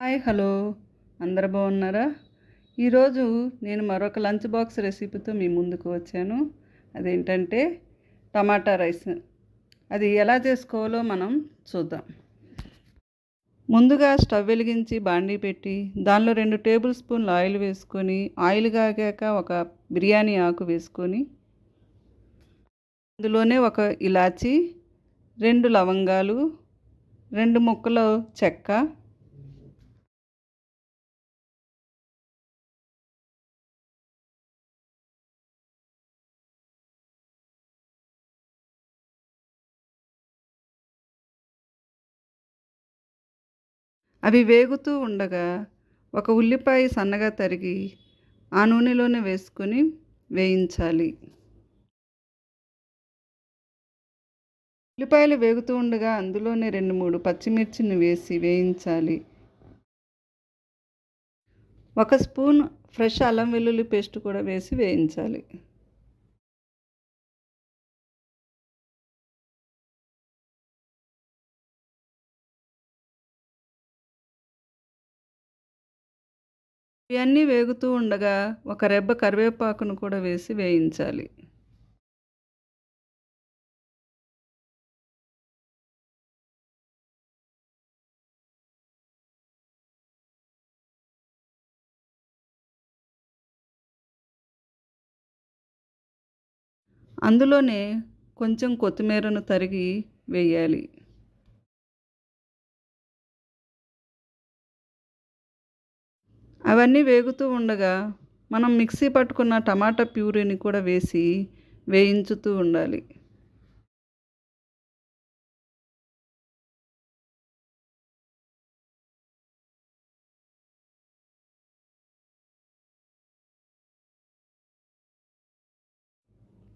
Hi hello అందరు బాగున్నారా? ఈరోజు నేను మరొక లంచ్ బాక్స్ రెసిపీతో మీ ముందుకు వచ్చాను. అదేంటంటే టమాటా రైస్. అది ఎలా చేసుకోవాలో మనం చూద్దాం. ముందుగా స్టవ్ వెలిగించి బాండీ పెట్టి దానిలో 2 టేబుల్ స్పూన్ల ఆయిల్ వేసుకొని, ఆయిల్ కాగాక ఒక బిర్యానీ ఆకు వేసుకొని, అందులోనే ఒక ఇలాచి, 2 లవంగాలు, 2 ముక్కలు చెక్క, అవి వేగుతూ ఉండగా ఒక ఉల్లిపాయ సన్నగా తరిగి ఆ నూనెలోనే వేసుకొని వేయించాలి. ఉల్లిపాయలు వేగుతూ ఉండగా అందులోనే 2, 3 పచ్చిమిర్చిని వేసి వేయించాలి. 1 స్పూన్ ఫ్రెష్ అల్లం వెల్లుల్లి పేస్ట్ కూడా వేసి వేయించాలి. ఇవన్నీ వేగుతూ ఉండగా ఒక రెబ్బ కరివేపాకును కూడా వేసి వేయించాలి. అందులోనే కొంచెం కొత్తిమీరను తరిగి వేయాలి. అవన్నీ వేగుతూ ఉండగా మనం మిక్సీ పట్టుకున్న టమాటా ప్యూరీని కూడా వేసి వేయించుతూ ఉండాలి.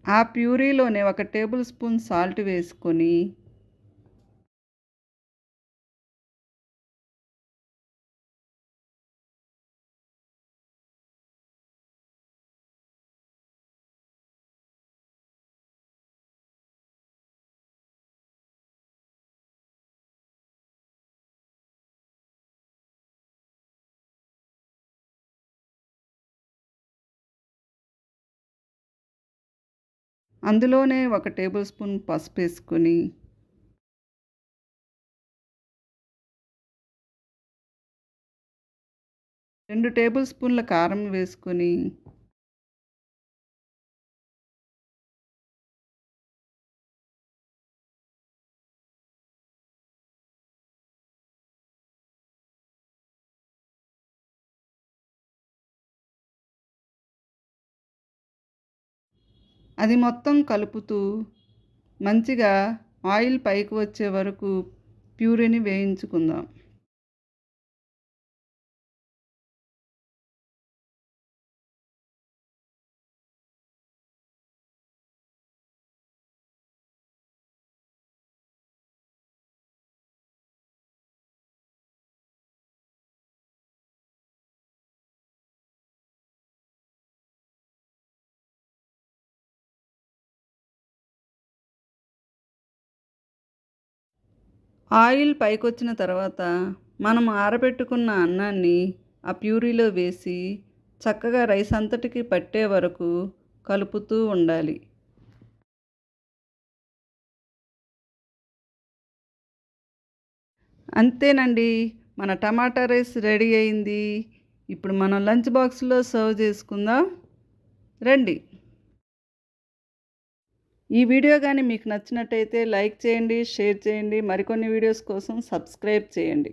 ఆ ప్యూరీలోనే 1 టేబుల్ స్పూన్ సాల్ట్ వేసుకొని, అందులోనే 1 టేబుల్ స్పూన్ పసుపేసుకొని, 2 టేబుల్ స్పూన్ల కారం వేసుకొని, అది మొత్తం కలుపుతూ మంచిగా ఆయిల్ పైకి వచ్చే వరకు ప్యూరీని వేయించుకుందాం. ఆయిల్ పైకొచ్చిన తర్వాత మనం ఆరబెట్టుకున్న అన్నాన్ని ఆ ప్యూరీలో వేసి చక్కగా రైస్ అంతటికి పట్టే వరకు కలుపుతూ ఉండాలి. అంతేనండి, మన టమాటా రైస్ రెడీ అయింది. ఇప్పుడు మనం లంచ్ బాక్స్లో సర్వ్ చేసుకుందాం రండి. ఈ వీడియో కానీ మీకు నచ్చినట్టయితే లైక్ చేయండి, షేర్ చేయండి. మరికొన్ని వీడియోస్ కోసం సబ్స్క్రైబ్ చేయండి.